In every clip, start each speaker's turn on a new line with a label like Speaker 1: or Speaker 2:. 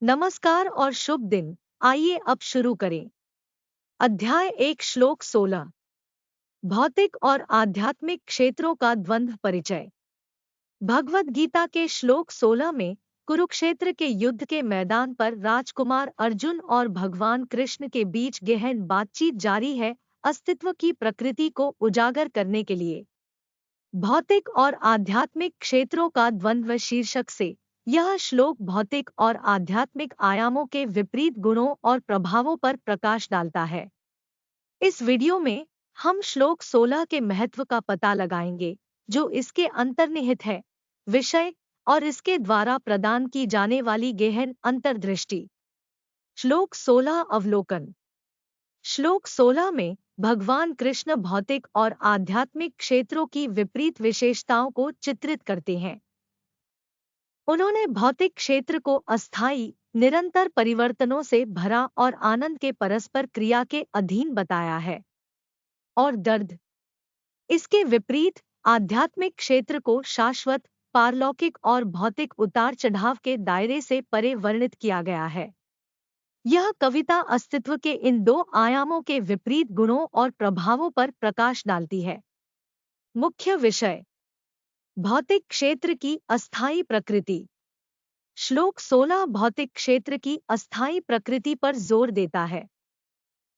Speaker 1: नमस्कार और शुभ दिन। आइए अब शुरू करें। अध्याय 1 श्लोक 16 भौतिक और आध्यात्मिक क्षेत्रों का द्वंद्व परिचय। भगवद गीता के श्लोक 16 में कुरुक्षेत्र के युद्ध के मैदान पर राजकुमार अर्जुन और भगवान कृष्ण के बीच गहन बातचीत जारी है, अस्तित्व की प्रकृति को उजागर करने के लिए। भौतिक और आध्यात्मिक क्षेत्रों का द्वंद्व शीर्षक से यह श्लोक भौतिक और आध्यात्मिक आयामों के विपरीत गुणों और प्रभावों पर प्रकाश डालता है। इस वीडियो में हम श्लोक 16 के महत्व का पता लगाएंगे, जो इसके अंतर्निहित है, विषय और इसके द्वारा प्रदान की जाने वाली गहन अंतर्दृष्टि। श्लोक 16 अवलोकन। श्लोक 16 में भगवान कृष्ण भौतिक और आध्यात्मिक क्षेत्रों की विपरीत विशेषताओं को चित्रित करते हैं। उन्होंने भौतिक क्षेत्र को अस्थायी, निरंतर परिवर्तनों से भरा और आनंद के परस्पर क्रिया के अधीन बताया है, और दर्द, इसके विपरीत आध्यात्मिक क्षेत्र को शाश्वत, पारलौकिक और भौतिक उतार चढ़ाव के दायरे से परे वर्णित किया गया है। यह कविता अस्तित्व के इन दो आयामों के विपरीत गुणों और प्रभावों पर प्रकाश डालती है। मुख्य विषय: भौतिक क्षेत्र की अस्थायी प्रकृति। श्लोक 16 भौतिक क्षेत्र की अस्थायी प्रकृति पर जोर देता है।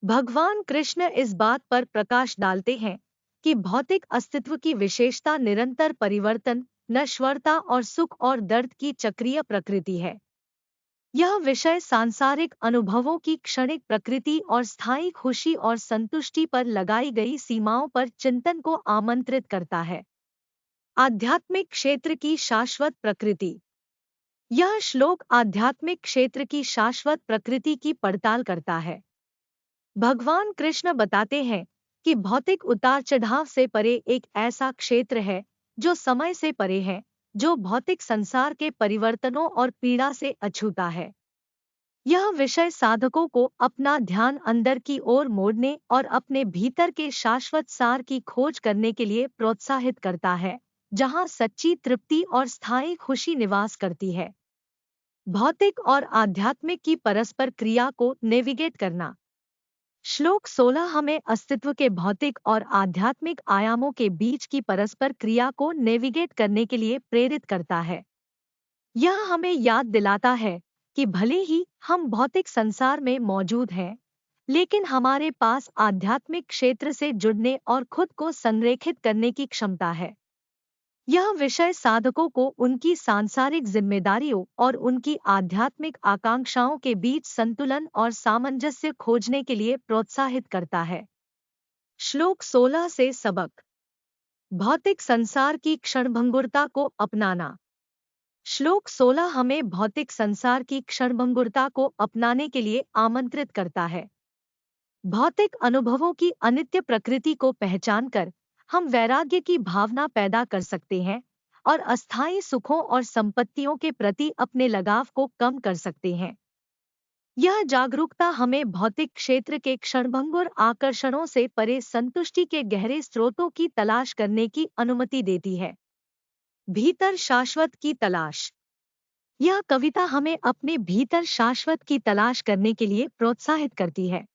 Speaker 1: भगवान कृष्ण इस बात पर प्रकाश डालते हैं कि भौतिक अस्तित्व की विशेषता निरंतर परिवर्तन, नश्वरता और सुख और दर्द की चक्रीय प्रकृति है। यह विषय सांसारिक अनुभवों की क्षणिक प्रकृति और स्थायी खुशी और संतुष्टि पर लगाई गई सीमाओं पर चिंतन को आमंत्रित करता है। आध्यात्मिक क्षेत्र की शाश्वत प्रकृति। यह श्लोक आध्यात्मिक क्षेत्र की शाश्वत प्रकृति की पड़ताल करता है। भगवान कृष्ण बताते हैं कि भौतिक उतार चढ़ाव से परे एक ऐसा क्षेत्र है जो समय से परे है, जो भौतिक संसार के परिवर्तनों और पीड़ा से अछूता है। यह विषय साधकों को अपना ध्यान अंदर की ओर मोड़ने और अपने भीतर के शाश्वत सार की खोज करने के लिए प्रोत्साहित करता है, जहां सच्ची तृप्ति और स्थायी खुशी निवास करती है। भौतिक और आध्यात्मिक की परस्पर क्रिया को नेविगेट करना। श्लोक 16 हमें अस्तित्व के भौतिक और आध्यात्मिक आयामों के बीच की परस्पर क्रिया को नेविगेट करने के लिए प्रेरित करता है। यह हमें याद दिलाता है कि भले ही हम भौतिक संसार में मौजूद हैं, लेकिन हमारे पास आध्यात्मिक क्षेत्र से जुड़ने और खुद को संरेखित करने की क्षमता है। यह विषय साधकों को उनकी सांसारिक जिम्मेदारियों और उनकी आध्यात्मिक आकांक्षाओं के बीच संतुलन और सामंजस्य खोजने के लिए प्रोत्साहित करता है। श्लोक 16 से सबक: भौतिक संसार की क्षणभंगुरता को अपनाना। श्लोक 16 हमें भौतिक संसार की क्षणभंगुरता को अपनाने के लिए आमंत्रित करता है। भौतिक अनुभवों की अनित्य प्रकृति को पहचानकर हम वैराग्य की भावना पैदा कर सकते हैं और अस्थायी सुखों और संपत्तियों के प्रति अपने लगाव को कम कर सकते हैं। यह जागरूकता हमें भौतिक क्षेत्र के क्षणभंगुर आकर्षणों से परे संतुष्टि के गहरे स्रोतों की तलाश करने की अनुमति देती है। भीतर शाश्वत की तलाश। यह कविता हमें अपने भीतर शाश्वत की तलाश करने के लिए प्रोत्साहित करती है।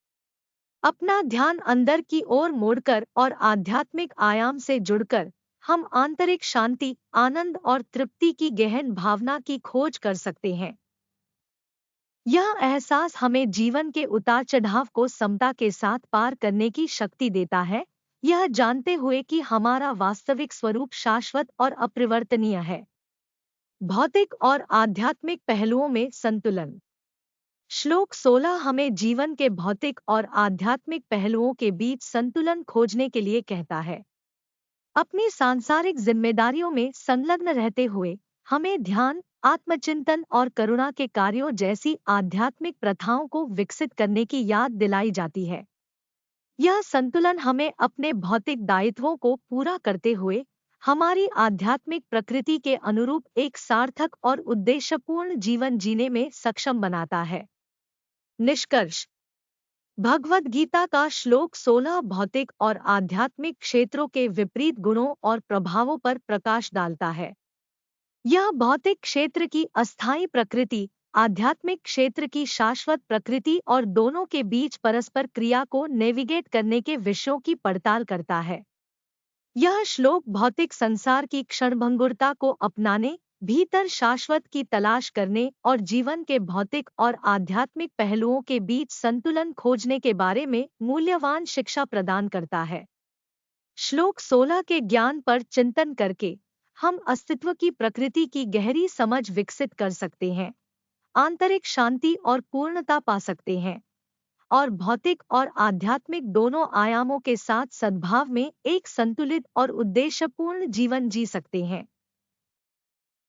Speaker 1: अपना ध्यान अंदर की ओर मोड़कर और आध्यात्मिक आयाम से जुड़कर हम आंतरिक शांति, आनंद और तृप्ति की गहन भावना की खोज कर सकते हैं। यह एहसास हमें जीवन के उतार चढ़ाव को समता के साथ पार करने की शक्ति देता है, यह जानते हुए कि हमारा वास्तविक स्वरूप शाश्वत और अपरिवर्तनीय है। भौतिक और आध्यात्मिक पहलुओं में संतुलन। श्लोक 16 हमें जीवन के भौतिक और आध्यात्मिक पहलुओं के बीच संतुलन खोजने के लिए कहता है। अपनी सांसारिक जिम्मेदारियों में संलग्न रहते हुए हमें ध्यान, आत्मचिंतन और करुणा के कार्यों जैसी आध्यात्मिक प्रथाओं को विकसित करने की याद दिलाई जाती है। यह संतुलन हमें अपने भौतिक दायित्वों को पूरा करते हुए हमारी आध्यात्मिक प्रकृति के अनुरूप एक सार्थक और उद्देश्यपूर्ण जीवन जीने में सक्षम बनाता है। निष्कर्ष: भगवद गीता का श्लोक 16 भौतिक और आध्यात्मिक क्षेत्रों के विपरीत गुणों और प्रभावों पर प्रकाश डालता है। यह भौतिक क्षेत्र की अस्थायी प्रकृति, आध्यात्मिक क्षेत्र की शाश्वत प्रकृति और दोनों के बीच परस्पर क्रिया को नेविगेट करने के विषयों की पड़ताल करता है। यह श्लोक भौतिक संसार की क्षणभंगुरता को अपनाने, भीतर शाश्वत की तलाश करने और जीवन के भौतिक और आध्यात्मिक पहलुओं के बीच संतुलन खोजने के बारे में मूल्यवान शिक्षा प्रदान करता है। श्लोक 16 के ज्ञान पर चिंतन करके हम अस्तित्व की प्रकृति की गहरी समझ विकसित कर सकते हैं, आंतरिक शांति और पूर्णता पा सकते हैं और भौतिक और आध्यात्मिक दोनों आयामों के साथ सद्भाव में एक संतुलित और उद्देश्यपूर्ण जीवन जी सकते हैं।